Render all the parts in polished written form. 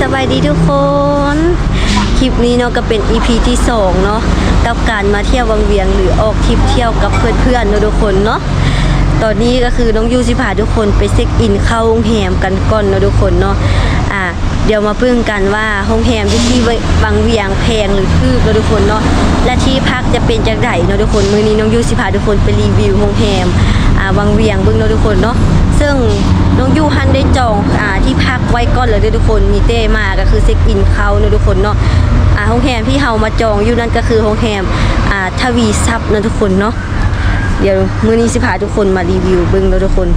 สบายดีทุกคนคลิปนี้เนาะก็เป็น EP ที่2เนาะกับการมาเที่ยววังเวียงหรือออกทริปเที่ยวกับเพื่อนๆเนาะทุกคนเนาะตอนนี้ก็คือน้องยูสิพาทุกคนไปเช็คอินเข้าโรงแรมกันก่อนเนาะทุกคนเนาะเดี๋ยวมาเพิ่งกันว่าโรงแรมที่วังเวียงแพงหรือถูกเนาะทุกคนเนาะและที่พักจะเป็นจังไดเนาะทุกคนมื้อนี้น้องยูสิพาทุกคนไปรีวิวโรงแรมวังเวียงเบิ่งเนาะทุกคนเนาะซึ่งน้องยูฮันได้จองที่พักไว้ก่อนเลยทุกคนมีเต้มาก็คือเช็คอินเข้าเนาะทุกคนเนาะโรงแรมที่เฮามาจองอยู่นั่นก็คือโรงแรมทวีทรัพย์เนาะทุกคนเนาะเดี๋ยวมื้อนี้สิพาทุกคนมารีวิวเบิ่งเนาะทุกคน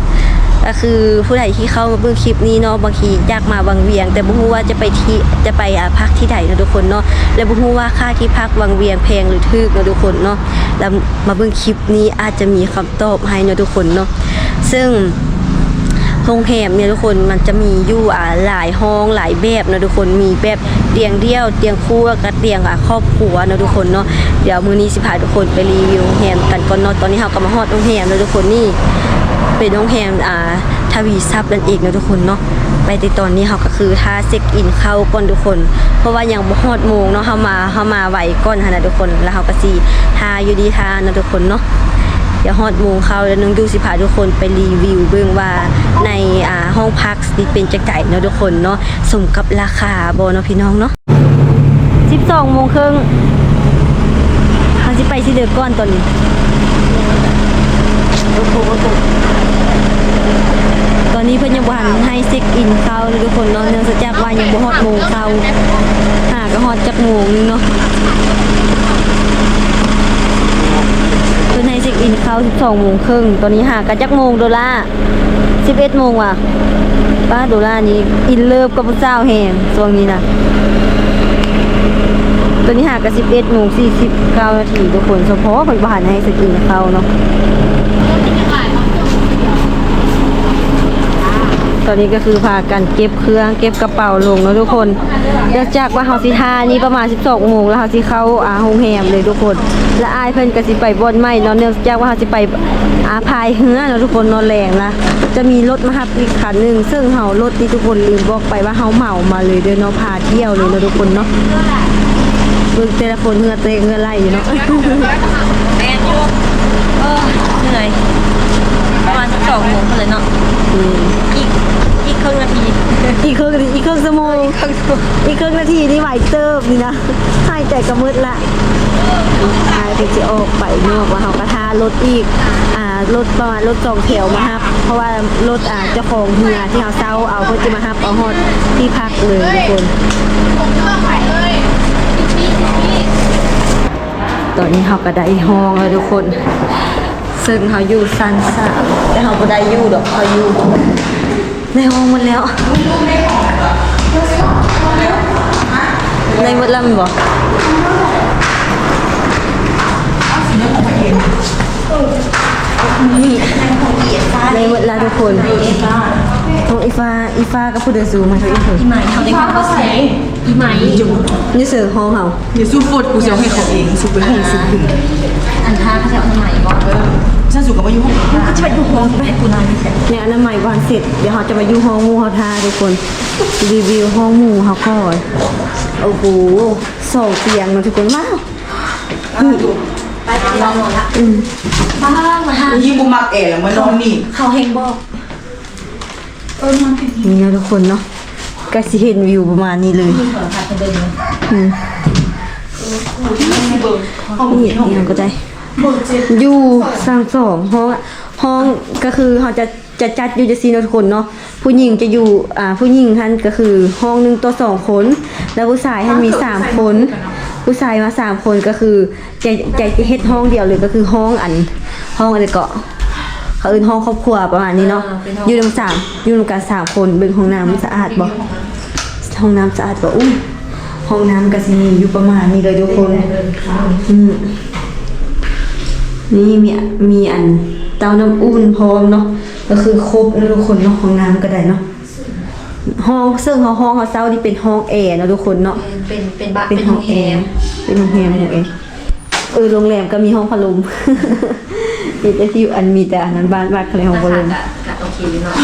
ก็คือผู้ใดที่เข้ามาเบิ่งคลิปนี้เนาะบางทีอยากมาวังเวียงแต่บ่ฮู้ว่าจะไปพักที่ใดเนาะทุกคนเนาะและบ่ฮู้ว่าค่าที่พักวังเวียงแพงหรือถูกเนาะทุกคนเนาะแล้วมาเบิ่งคลิปนี้อาจจะมีคำตอบให้เนาะทุกคนเนาะซึ่งโรงแรมเนี่ยทุกคนมันจะมีอยู่หลายห้องหลายแบบนะทุกคนมีแบบเตียงเดี่ยวเตียงคู่กับเตียงครอบครัวนะทุกคนเนาะเดี๋ยวมื้อนี้สิพาทุกคนไปรีวิวโรงแรมกันก่อนเนาะตอนนี้เฮาก็มาฮอดโรงแรมแล้วทุกคนนี่เป็นโรงแรมทวีทรัพย์นั่นเองนะทุกคนเนาะไปในตอนนี้เฮาก็คือท่าเช็คอินเข้าก่อนทุกคนเพราะว่ายังบ่ฮอดโมงเนาะเฮามาไวก่อนหั่นน่ะทุกคนแล้วเฮาก็สิท่าอยู่ดีท่านะทุกคนเนาะเดี๋ยวฮอดโมงเข้าแล้วน้องยูสิพาทุกคนไปรีวิวเบิ่งว่าในห้องพักนี่เป็นจังได๋เนาะทุกคนเนาะสมกับราคาบ่เนาะพี่น้องเนาะ 12:30 นเฮาสิไปสิเด้อก่อนตอนนี้ตอนนี้เพิ่นยังบ่ทันให้เช็คอินเข้าเลยทุกคนเนาะเนื่องจากว่ายังบ่ฮอดโมงเข้าก็ฮอดจักโมงนึงเนาะเพิ่นให้เช็คอินเข้า 12:30 นตอนนี้ก็จักโมงโดล่า 11 โมงว่ะป้าโดล่านี่อินเลิฟกับผู้สาวแฮงช่วงนี้นะตอนนี้ก็ 11:49 นาทีทุกคนเฉพาะเพิ่นบ่ทันให้เช็คอินเข้าเนาะตอนนี้ก็คือพากันเก็บเครื่องเก็บกระเป๋าลงแล้วทุกคนเนื่องจากว่าเฮาสิท่านี้ประมาณ 12 โมงแล้วเฮาสิเข้าโรงแรมเลยทุกคนและอายเพิ่นก็สิไปบ่อนใหม่เนาะเนื่องจากว่าเฮาสิไปพายเรือเนาะทุกคนนอนแรงนะจะมีรถมารับอีกคันนึงซึ่งเฮารถที่ทุกคนลืมบอกไปว่าเฮาเหมามาเลยเด้อเนาะพาเที่ยวเลยเนาะทุกคนเนาะเบิ่งแต่ละคนเหงื่อเตะเหงื่อไหลอยู่เนาะแม่นอยู่เหนื่อยประมาณ 12 โมงเลยเนาะอีกครึ่งนาทีอีกครึ่งชั่วโมงอีกครึ่งนาทีนี่ไหวเติบนี่นะหายใจกระมืดละถึงจะออกไปนอกว่าเขากระทารถอีกรถประมาณรถ2 แถวมาครับเพราะว่ารถเจ้าของเฮียที่เขาเช่าเอาเพื่อจะมาครับเอาฮอดที่พักเลยทุกคนตอนนี้เขาก็ได้ห้องแล้วทุกคนซึ่งเขาอยู่ชั้น3แต่เขาก็ได้อยู่ดอกเขาอยู่ในห้องหมดแล้วในหมดแล้วมันบอกนี่ในหมดแล้วทุกคนของอีฟ้าก็พูดเดือดสูงมาเขาอีไหมเขาได้ความเข้าใจอีไหมอยู่นี่เสือห้องเขาอย่าสู้ฟดกูจะให้เขาเองสู้ไปให้สู้คืนอันท่าเขาจะเอาใหม่บอกฉันสู้กับว่าอยู่ห้องเขาจะไปอยู่ห้องไปกูนอนเนี่ยอันนั้นใหม่บ้านเสร็จเดี๋ยวเขาจะไปอยู่ห้องหมู่เขาท่าทุกคนรีวิวห้องหมู่เขาก่อนโอ้โห2 เตียงนะทุกคนว้าวไปนอนละบ้ามาท่ายิ่งบุมักแอร์แล้วมานอนนี่เขาเฮงบอกนี่นะทุกคนเนาะก็สิเห็นวิวประมาณนี้เลยนี่ก็ได้อยู่ห้องก็คือเขาจะจัดอยู่จะซีนทุกคนเนาะผู้หญิงจะอยู่ผู้หญิงท่านก็คือห้อง1 ต่อ 2 คนแล้วผู้ชายท่านมี3 คนผู้ชายมา3 คนก็คือจะเฮ็ดห้องเดียวเลยก็คือห้องอะไรก็เขาห้องครอบครัวประมาณนี้เนาะอยู่รวมกัน3 คนเบิ่งห้องน้ำสะอาดบ่ห้องน้ำสะอาดบ่อุ้ยห้องน้ำก็สิอยู่ประมาณนี้เลยทุกคนนี่มีอันเตาน้ำอุ่นพร้อมเนาะก็คือครบนะทุกคนเนาะห้องน้ำก็ได้เนาะห้องซึ่งห้องเขาเช่าที่เป็นห้องแอร์นะทุกคนเนาะเป็นห้องแอร์เป็นห้องแอร์โรงแรมก็มีห้องพัดลมมีแต่ที่มีแต่อันนั้นบ้านอะไรห้องพัดลมโอเค เคอยู่เนาะ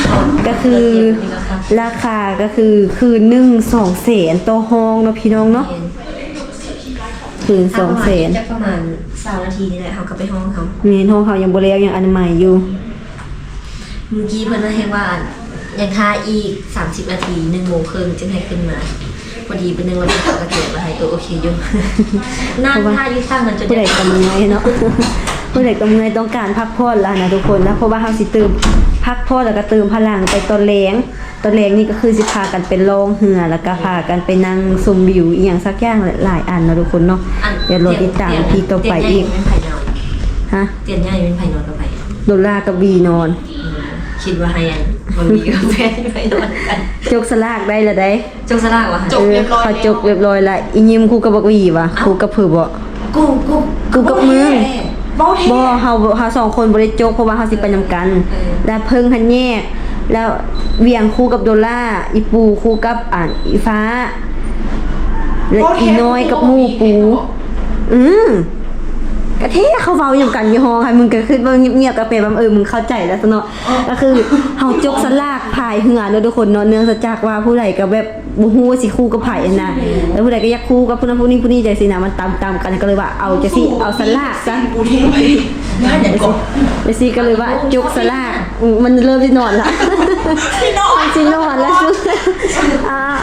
ก็คือราคาก็คือคืนหนึ่ง200,000ต่อห้องเนาะพี่น้องเนาะคืน200,000 จะประมาณ20นาทีนี่แหละเขาก็ไปห้องเขา มีห้องเขายังบ่แล้วยังอนามัยอยู่ เมื่อกี้เพิ่นว่าให้ว่ายังค่าอีก30นาที1 โมงครึ่งจึงให้ขึ้นมาพอดีเป็น1 วันที่เขาก็เก็บมาให้ตัวโอเคอยู่นั่งท่ายืดตั้งมันจน ผู้ใดกำเงยเนาะ ผู้ใดกำเงยต้องการพักผ่อนแล้วนะทุกคนนะเพราะว่าเฮาสิเติมพักผ่อนแล้วก็เติมพลังไปตอนแรงนี่ก็คือสิพากันไปลองเหือแล้วก็พากันไปนั่งชมวิวอีหยังสักอย่างหลายอันเนาะทุกคนเนาะเดี๋ยวรอติดตามพี่ต่อไปอีก เป็นไผ่นอน ฮะ เตียนใหญ่เป็นไผ่นอนกับไผ่ โดลากับวีนอน คิดว่าให้อันมันมีกาแฟไผ่นอนกัน จกสลากได้ละได้ จงสลากวะ เขาจกเรียบร้อยละอียิ้มคู่กับบักวีวะคู่กับเผือบ่ กูกับมึง บ่เฮาสองคนบ่ได้จกเพราะว่าเฮาสิไปนำกัน แล้วเพิ่งหันแยก แล้วเวียงคู่กับโดล่าอีปูคู่กับอีฟ้า และอีน้อยกับหมู่ปูกะเทเขาเว้าอยู่กันอยู่ห้องให้มึงก็ขึ้นว่าเงียบๆก็เป็นว่ามึงเข้าใจแล้วซะเนาะก็คือเฮาจกสลากพายเหือเนาะทุกคนเนาะเนื่องจากว่าผู้ใดก็แบบบ่ฮู้ว่าสิคู่กับไผนะแล้วผู้ใดก็อยากคู่กับผู้นั้นผู้นี้จังซี่นะมันตามๆกันก็เลยว่าเอาจังซี่เอาสลากซะ กูเทไปงานอย่างก่อน ไปซี่ก็เลยว่าจกสลากมันเริ่มสินอนละสินอนแล้ว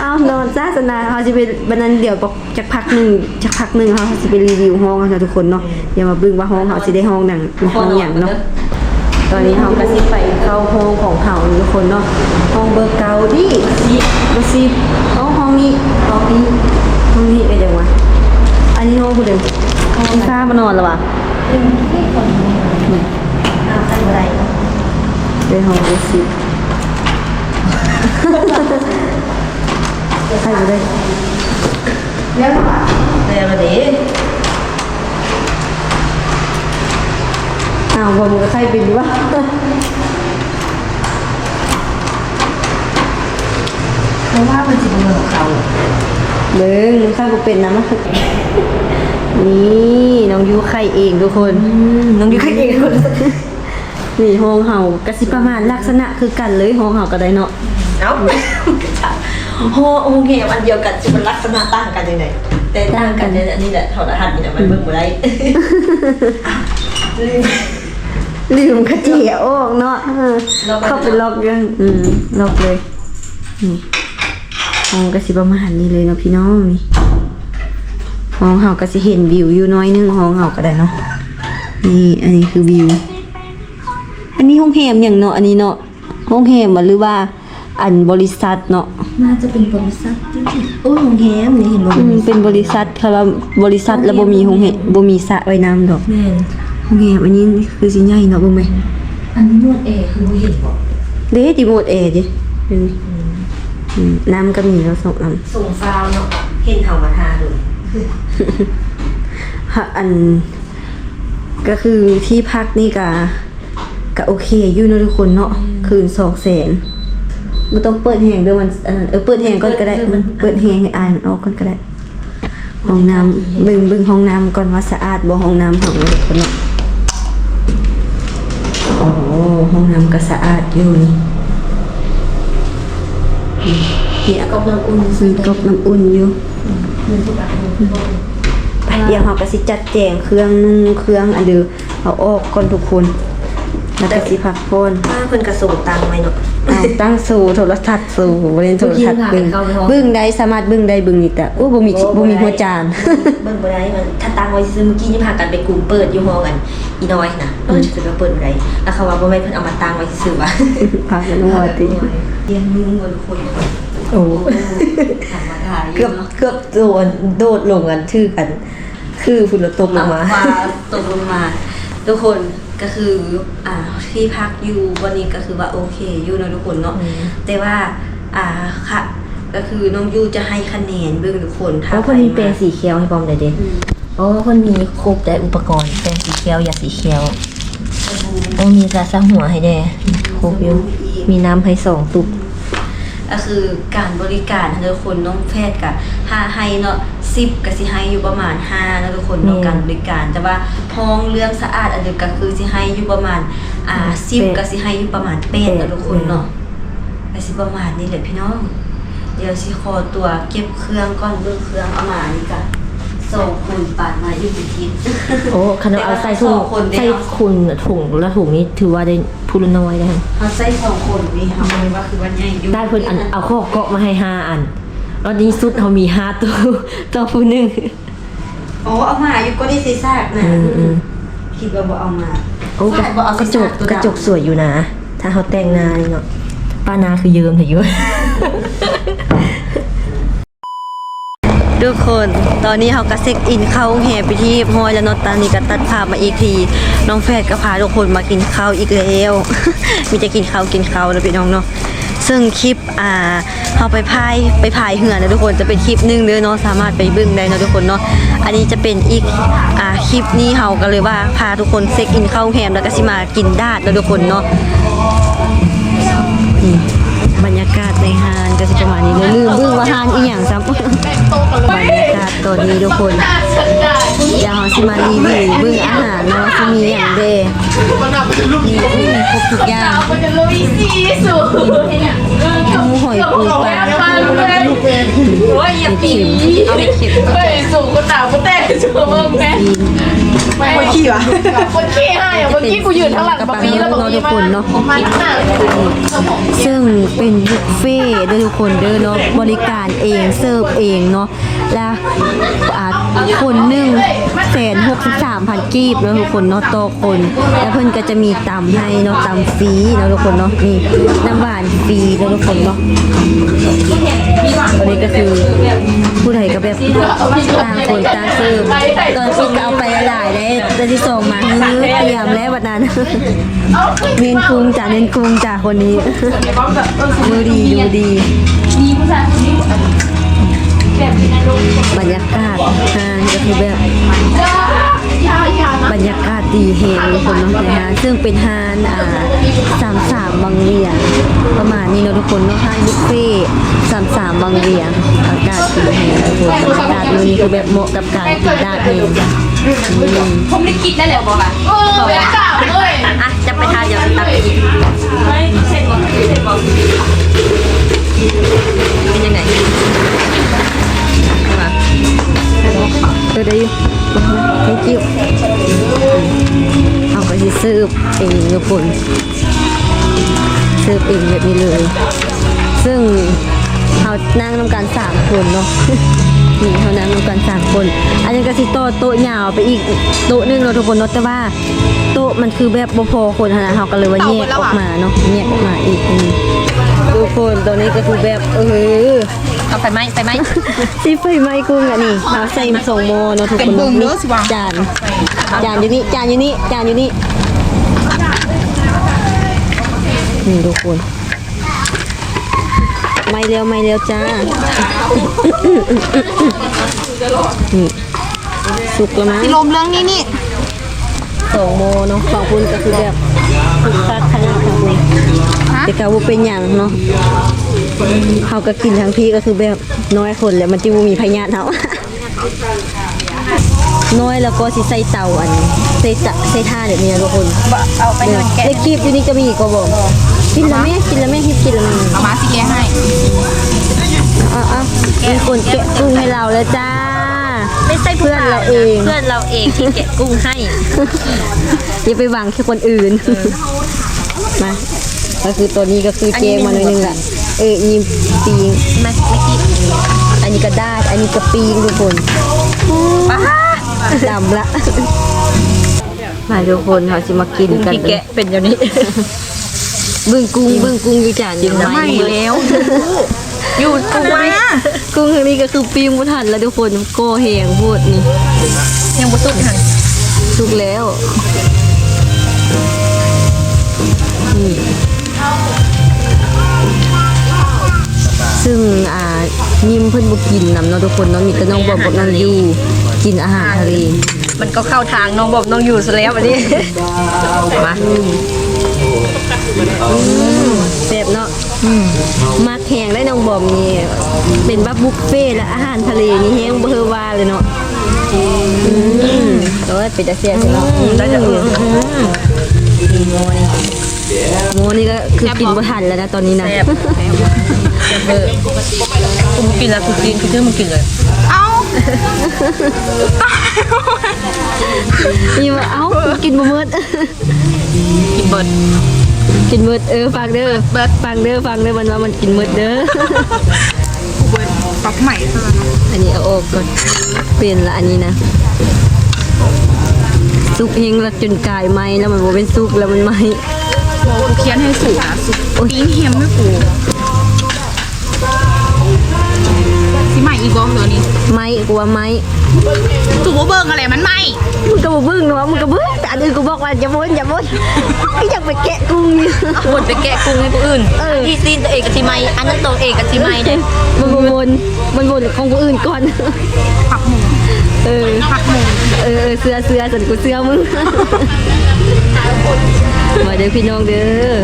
เอานอนซะสนาเฮาสิไปบัดนั้นเดี๋ยวจักพักหนึงเฮาสิไปรีวิวห้องกันนะทุกคนเนาะอย่ามาเบิ่งว่าห้องเฮาสิได้ห้องหนังห้องหยังเนาะตอนนี้เฮาก็สิไปเข้าห้องของเฮาทุกคนเนาะห้องเบอร์เก่าดิบ่สิห้องนี้ก็จังวะอันนี้ห้องผู้ใดห้องซ่ามานอนแล้ววะ เอาใครบ่ได้ ไปห้องเบอร์10ใครบ่ได้ แล้วมาเด้ บ่มึงก็ใครเป็นอยู่วะ เพราะว่ามันสิบ่เหมือนเขา เบิ่งใครบ่เป็นนะนี่น้องยูไข่เองทุกคน น้องอยู่ข้างเองคน นี่ห้องเฮาก็สิประมาณลักษณะคือกันเลยห้องเฮาก็ได้เนาะ เอ้าโฮงแหมอันเดียวกันสิมันลักษณะต่างกันจังได๋แต่ต่างกันในอันนี้แหละถอดรหัสนี่น่ะมันเบิ่งบ่ได้ ลืมกระเจียออกเนาะเข้าไปล็อกยังล็อกเลยนี่ห้องก็สิประมาณนี้เลยเนาะพี่น้องนี่ห้องเฮาก็สิเห็นวิวอยู่น้อยนึงห้องเฮาก็ได้เนาะนี่อันนี้คือวิวอันนี้ห้องแฮมอย่างเนาะอันนี้เนาะห้องแฮมหรือว่าอันบริษัทเนาะ น่าจะเป็นบริษัทโอ้โรงแรมนี่เห็นบ่ เป็นบริษัทค่ะว่าบริษัทแล้วบ่มีห้องแฮมบ่มีสระว่ายน้ำดอก แม่น ห้องแฮมอันนี้คือสิใหญ่เนาะบ่แม่ อันนี้นวดเอคือบ่เห็นบ่ เด้ดิโมดแอร์ดิน้ำก็มีแล้ว2อัน ส่งฟาวเนาะเห็นเฮามาทาเลย อันก็คือที่พักนี่ก็โอเคอยู่เนาะทุกคนเนาะคืน200,000บ่ต้องเปิดแฮงเด้อมันอันนั้นเปิดแฮงก่อนก็ได้เปิดแฮงให้อายมันออกก่อนก็ได้ห้องน้ำเบิ่งห้องน้ำก่อนว่าสะอาดบ่ห้องน้ำของทุกคนเนาะโอ้ห้องน้ำก็สะอาดอยู่นี่เนี่ย กบน้ำอุ่น มีก๊อกน้ำอุ่นอยู่ไปเดี๋ยวเราก็สิจัดแจงเครื่องนุ่งเครื่องอันเดือเอาออกก่อนทุกคนแล้วก็สิพักผ่อน ป้าเพิ่นก็ส่งตังค์ไว้เนาะ เอาตั้งสู่โทรทัศน์สู่บ่เล่นโทรทัศน์เบิ่ง เข้าไปห้อง เบิ่งได้สามารถเบิ่งได้เบิ่งนี่แต่โอ้บ่มีหัวจาน เบิ่งบ่ได้มันถ้าตังไว้ซื้อเมื่อกี้นี่พากันไปกลุ่มเปิดอยู่ห้องกันอีน้อยนะจะไปเปิดบ่ได้แล้วเขาว่าบ่แม่นเพิ่นเอามาตังไว้ซื้อว่า พากันหัวติ เรียนยุ่งบ่ทุกคน โอ้ ธรรมดา เกือบโดดลงกันชื่อกัน คือฝุ่นตกลงมา ตกลงมาทุกคนก็คือที่พักอยู่วันนี้ก็คือว่าโอเคอยู่เนาะทุกคนเนาะแต่ว่าค่ะก็คือน้องยูจะให้คะแนนเบิ่งทุกคนถ้า เพราะคนมีแปรงสีเขียวให้บอมเด็ดเพราะว่าคนมีครบแต่อุปกรณ์แปรงสีเขียวยาสีเขียวต้องมีกาซะหัวให้แน่ครบอยู่มีน้ำให้2 ตุก ก็คือการบริการทุกคนน้องแพทย์กับให้เนาะ10ก็สิให้อยู่ประมาณ5นะทุกคนเนาะการบริการแต่ว่าห้องเรื่องสะอาดอันเดียวก็คือสิให้อยู่ประมาณ 10ก็สิให้อยู่ประมาณ8เนาะทุกคนเนาะก็สิประมาณนี้แหละพี่น้องเดี๋ยวสิขอตัวเก็บเครื่องก่อนเบิ่งเครื่องเอามานี่ก็2คนปาดมาอยู่ทิศ โอ้ขนาดเอาใส่ถุงใส่คุณถุงแล้วถุงนี้ถือว่าได้พูดน้อยได้ เฮาใส่2คนนี่เฮาเลยว่าคือวันใหญ่อยู่ ได้เพิ่นอันเอาข้อเกาะมาให้5อันแล้วนี้สุดเฮามี5ตัวตัวผู้หนึง อ๋อเอามาอยู่ก็ได้สิซากนะ คิดว่าบ่เอามา โอ้ ซากบ่เอา กระจกกระจกสวยอยู่นะ ถ้าเขาแต่งหน้านี่เนาะป้านาคือเยิมเถอะอยู่ ทุกคนตอนนี้เขาก็เซ็กอินเข้าแห่ไปที่ฮอยแล้วเนาะตอนนี้ก็ตัดภาพมาอีกทีน้องแฟดก็พาทุกคนมากินข้าวอีกแล้ว มีจะกินข้าวนะพี่น้องเนาะซึ่งคลิปเขาไปพายเหือนะทุกคนจะเป็นคลิปหนึงเด้อเนาะสามารถไปเบิ่งได้เนาะทุกคนเนาะอันนี้จะเป็นอีกคลิปนี้เขาก็เลยว่าพาทุกคนเซ็กอินเข้าแฮมแล้วก็สิมากินดาดเนาะทุกคนเนาะบรรยากาศในฮานก็สิประมาณนี้เลยลืมเบิ่งว่าฮานอีหยังซ้ำ บรรยากาศตอนนี้ทุกคนเดี๋ยวเราสิมารีวิวเบิ่งอาหารเนาะที่มีอย่างเด้มีครบทุกอย่างหมูหอยปูปลา โอ้ยอย่าปี เอาไปเข็ม เฮ้ยสูงคนหนาวคนแต่สูงมึงแม่คนขี้วะคนขี้ให้อะคนขี้กูยืนทั้งหลัง กระ บะ เป๋า ปีแล้วบะ เนาะ ปี ทุกคนเนาะ มันหนัก ซึ่งเป็นบุฟเฟ่ต์เด้อทุกคนเด้อเนาะบริการเองเสิร์ฟเองเนาะและคนหนึ่ง163,000 กีบเนาะทุกคนเนาะต่อคนแล้วเพิ่นก็จะมีตำให้เนาะตำฟรีเนาะทุกคนเนาะนี่น้ำหวานฟรีเนาะทุกคนเนาะอันนี้ก็คือผู้ใดก็แบบต่างคนต่างเสิร์ฟตอนคิดก็เอาไปหลายๆได้แต่ที่ส่งมาเตรียมแล้ววันนั้น เน้นกุ้งจ้ะคนนี้ ดูดีบรรยากาศก็คือแบบบรรยากาศดีเฮงทุกคนเนาะนะฮะซึ่งเป็นฮาน33บางเวียงประมาณนี้เนาะทุกคนเนาะฮานบุฟเฟ่33บางเวียงอากาศดีเฮงทุกคนบรรยากาศมื้อนี้คือแบบเหมาะกับการกินดาดเอง ผมได้กินได้แล้วบอกอ่ะเวลาสาวเลย จะไปทานอย่างตักอีก ไม่เช่นบอกเป็นยังไงมาได้อยู่ thank you เอาไปที่ซื้อเองทุกคนซื้อเองแบบนี้เลย ซึ่งเขานั่งนำกัน3 คนเนาะ นี่เขานั่งนำกัน3 คนอันนี้ก็สิโต๊ะยาวไปอีกโต๊ะนึงเนาะทุกคนเนาะแต่ว่าโต๊ะมันคือแบบบ่พอคนขนาดเขาก็เลยว่าแยกออกมาเนาะแยกออกมาอีกทุกคนตอนนี้ก็คือแบบเอาไฟไหม สิไฟไหม้กุ้งอ่ะนี่เราใส่ส่งโมเนาะทุกคนจานอยู่นี่นี่ทุกคนไม่เร็วจ้านี่สุกแล้วมั้ง ลมเรื่องนี้นี่ 2 โมเนาะฝั่งคุณก็คือแบบคึกคักขนาดของคุณแต่ก็ว่าเป็นอย่างเนาะเขาก็กินทั้งพี่ก็คือแบบน้อยคนแล้วมันจะมีพยาธิเนาะ น้อยแล้วก็สิใส่เตาอันใส่ท่าเดี๋ยวนี้ทุกคน เอาไปให้มันแกะ ได้คลิปอยู่นี่ก็มีก็บอกกินแล้วแม่ เอามาสิแกะให้ มีคนแกะกุ้งให้เราแล้วจ้า ไม่ใช่ เพื่อนเราเอง เพื่อนเราเองที่แกะกุ้งให้ อย่าไปหวังแค่คนอื่นมาก็คือตัวนี้ก็คือเจงมาหน่อยนึงแหละนี่ปีง ไม่กิน อันนี้ก็ได้อันนี้ก็ปีงทุกคนดำละมาทุกคนเขาจะมากินกัน ที่แกะเป็นอย่างนี้ เบื้องกุ้งอยู่จานอยู่ไหมแล้ว อยู่ทำไม กุ้งอันนี้ก็คือปีงบุทันแล้วทุกคนโกแหงพูดนี่ ยังบ่สุกค่ะ สุกแล้วซึ่งยิ้มเพิ่นบ่กินนำเนาะทุกคนเนาะมีแต่น้องบอมกับน้องยูกินอาหารทะเล มันก็เข้าทางน้องบอมน้องอยู่ซะแล้ววันนี้มา แซ่บเนาะมักแหงได้น้องบอมนี่เป็นบับบุฟเฟ่และอาหารทะเลนี่แฮงบ่เฮอว่าเลยเนาะโอ้ยเป็นตาเสียสิเนาะ ได้จะ โมนี่ก็คือกินบ่ทันแล้วนะตอนนี้นะ แซ่บเบอร์กูกินแล้วกูกินมึงกินเลย เอ้า นี่ว่าเอ้ากินบ่หมด กินเบิร์ด กินหมดฟังเด้อฟังเด้อมันว่ามันกินหมดเด้อ ปักใหม่ซะแล้วเนาะ อันนี้เอาออกก่อนเปลี่ยนละอันนี้นะซุกเฮงละจนกายไหมแล้วมันบ่เป็นซุกแล้วมันไหม กูเคียนให้สูงนะสุดปิ้งเฮียมไม่กูสิใหม่อีกบ้องเดี๋ยวนี้ ไหมกูว่าไหม ถูกว่าเบิ่งอะไรมันใหม่ มึงก็บ่เบิ่งเนาะมึงก็เบิ่งแต่อันอื่นกูบอกว่าอย่าบ่นก็อยากไปแกะกุ้งอยู่ บนไปแกะกุ้งให้ผู้อื่นที่ซีนตัวเองกับทีไมอันนั้นตัวเองกับทีไมเนี่ย มันวนของผู้อื่นก่อน ผักหมู ผักหมู เสื้อสันกูเสื้อมึง มาเด้อพี่น้องเด้อ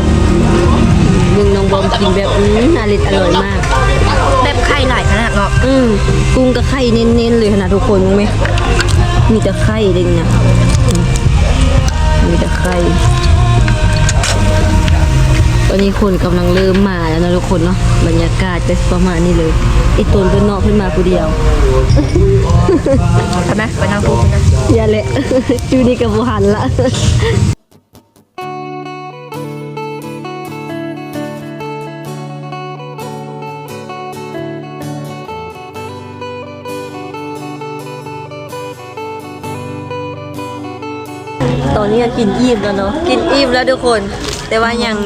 มึงน้องบอมกินแบบน่าเล็ดอร่อยมาก แบบไข่หลายขนาดเนาะ กุ้งกับไข่เน้นๆเลยขนาดทุกคนมั้ยมีแต่ไข่เด้งนะมีแต่ไข่ตอนนี้คนกำลังเริ่มมาแล้วนะทุกคนเนาะบรรยากาศจะประมาณนี้เลยไอ้ตนเพิ่นเนาะเพิ่นมาผู้เดียว ใช่ไหมไปทางพูดนะ อย่าแหละ จูนี่กับบุหันละตอนนี้ก็กินอิ่มแล้วเนาะกินอิ่มแล้วทุกคน แต่ว่ายัง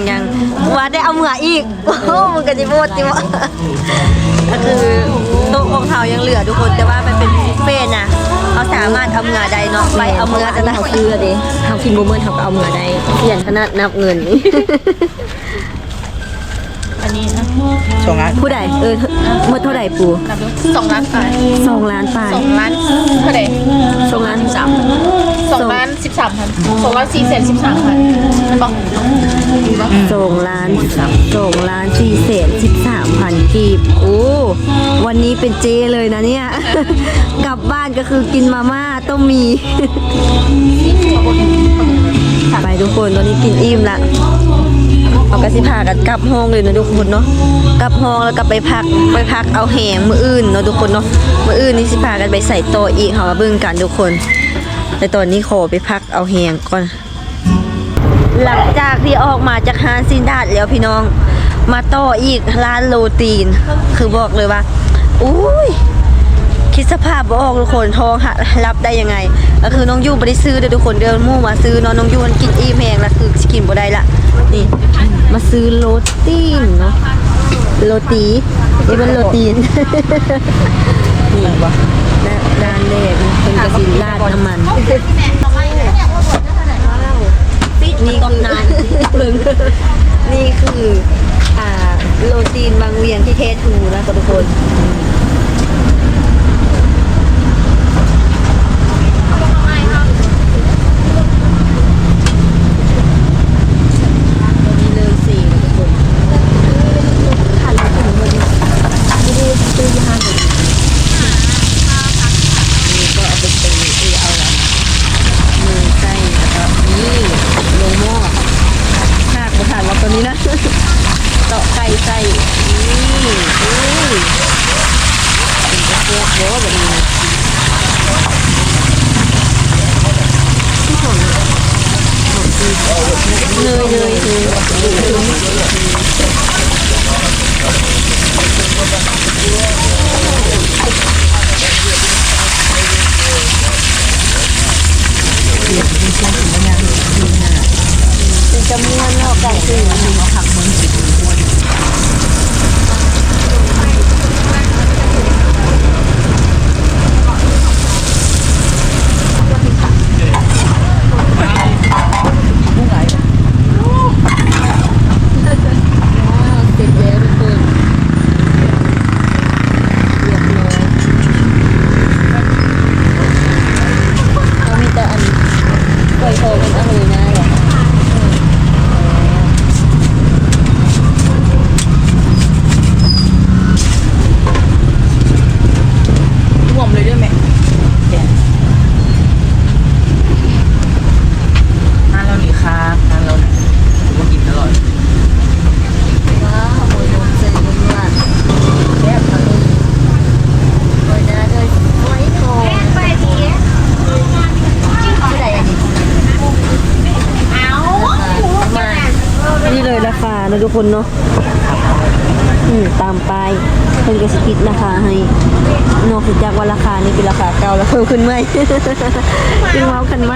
ว่าได้เอาเหงื่ออีกโอ้โหมันก็จะหมดจิวะก็คือโต๊ะของเขายังเหลือทุกคนแต่ว่ามันเป็นบุฟเฟ่ต์นะเขาสามารถเอาเหงื่อได้เนาะไปเอาเหงื่อจะได้เขาซื้อดิเขากินบ่เมื่อเขาก็เอาเหงื่อได้เขียนขนาดนับเงินนี่ อันนี้นะ ผู้ใดเมื่อเท่าไหร่ปู นับดู2 ล้านไป 2 ล้านปลาย 2 ล้านเท่าไหร่ 2 ล้าน 2 ล้าน 13,000 2 ล้าน413,000มันบอก 2 ล้าน2 ล้าน4แสน13,000กีบโอ้วันนี้เป็นเจเลยนะเนี่ย กลับบ้านก็คือกินมาม่าต้องมี ไปทุกคนตอนนี้กินอิ่มละเอากระสิพากันกลับห้องเลยนะทุกคนเนาะกลับห้องแล้วก็ไปพักเอาแหงมื้ออื่นเนาะทุกคนเนาะมื้ออื่นนี่สิพากันไปใส่โต๊ะอีกเฮามาเบิ่งกันทุกคนแต่ตอนนี้ขอไปพักเอาแหงก่อนหลังจากที่ออกมาจากฮานซินดาดแล้วพี่น้องมาต่ออีกร้านโรตีนคือบอกเลยว่าอุ้ยคิดสภาพบ่ออกทุกคนท้องรับได้ยังไงก็คือน้องยูบ่ได้ซื้อเด้อทุกคนเดินมู่มาซื้อเนาะน้องยูมันกินอิ่มแฮงแล้วคือสิกินบ่ได้ละนี่มาซื้อโรตีนเนาะโรตีนี่มันโรตีน นี่บ่ด้านแรกเป็นกระสินราดน้ำมันนี่คือนานนี่คือโรตีนบางเวียงที่เททูนะทุกคนเตาะไก่ใส่นี่เป็นกระโปงเยอะแบบนี้ที่ผมเป็นจำนวนเนาะไก่คือผักมัน ทุกคนเนาะตามป้ายเพิ่นก็สิคิดราคาให้นอกจากว่าราคานี่เป็นราคาเก่าแล้วเพิ่มขึ้นไหม จึงเว้ากันไหม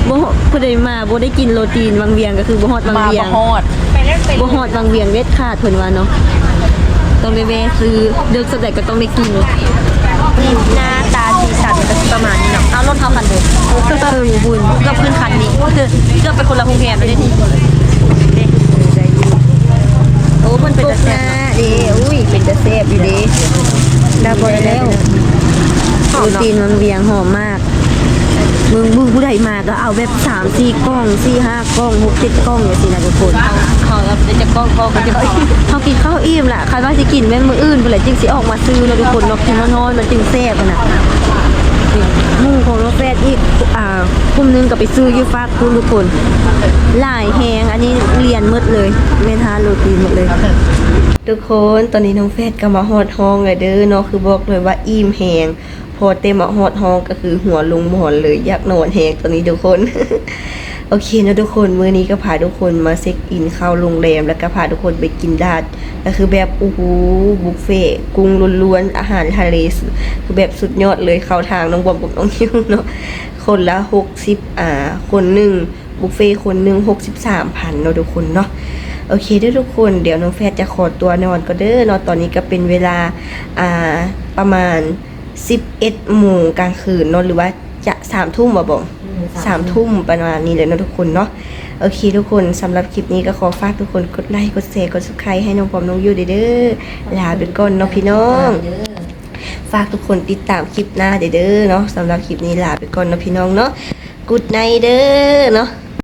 บ่ผู้ใดมาบ่ได้กินโรตีนวังเวียงก็คือบ่ฮอดวัง มา เวีย บ่ ง ฮอด บ่ฮอดวังเวียงเด็ดขาดเพิ่นว่าเนาะต้องได้แวะซื้อเลือกสดก็ต้องได้กินนี่หน้าตาสีสันก็สิประมาณนี้เนาะเอารถเฮาคันเด้อบุญก็ขึ้นคันนี้ก็เป็นคนละกรุงเทพไปได้นี่โอ้มันเป็นตะแซ่บเด้อุ้ยเป็นตะแซ่บอยู่เด้ดาบ่แล้วโรตีนวังเวียงหอมมากมึงผู้ใดมาก็เอาแบบ3-4กล้อง4-5กล้อง6-7กล้องอย่างนี้นะทุกคนเขาจะกล้องเขาจะเขากินข้าวอิ่มแหละใครว่าสิกินแม่นมื้ออื่นพุ่นแหละจึงสิออกมาซื้อนะทุกคนเนาะกินนอนมันจึงแซ่บน่ะหมู่ของน้องแฟดอีกกลุ่มนึงก็ไปซื้ออยู่ฝากคุณทุกคนหลายแฮงอันนี้เรียนหมดเลยแม่นทานโรตีหมดเลย ทุกคนตอนนี้น้องแฟดก็มาฮอดห้องเลยเด้อเนาะคือบอกเลยว่าอิ่มแฮงพอเต็มมาฮอดห้องก็คือหัวลงหมอนเลยอยากนอนแฮงตอนนี้ทุกคน โอเคนะทุกคนมื้อนี้ก็พาทุกคนมาเช็คอินเข้าโรงแรมแล้วก็พาทุกคนไปกินดาดก็คือแบบโอ้โหบุฟเฟ่ต์กุ้งล้วนๆอาหารทะเลคือแบบสุดยอดเลยเข้าทางน้องบอมกับน้องยิ้วเนาะคนละ60คนหนึ่งบุฟเฟ่ต์คนหนึง63,000เนาะทุกคนเนาะโอเคเด้อทุกคนเดี๋ยวน้องแฟดจะขอตัวนอนก็เด้อเนาะตอนนี้ก็เป็นเวลาประมาณ11 โมงกลางคืนเนาะหรือว่าจะ3 ทุ่มบ่บ่3 ทุ่มประมาณนี้เลยเนาะทุกคนเนาะโอเคทุกคนสำหรับคลิปนี้ก็ขอฝากทุกคนกดไลค์กดแชร์กด Subscribe ให้น้องปอมน้องยูเด้อลาไปก่อนเนาะพี่น้องฝากทุกคนติดตามคลิปหน้าเด้อเนาะสำหรับคลิปนี้ลาไปก่อนเนาะพี่น้องเนาะกูดไนท์เด้อเนาะ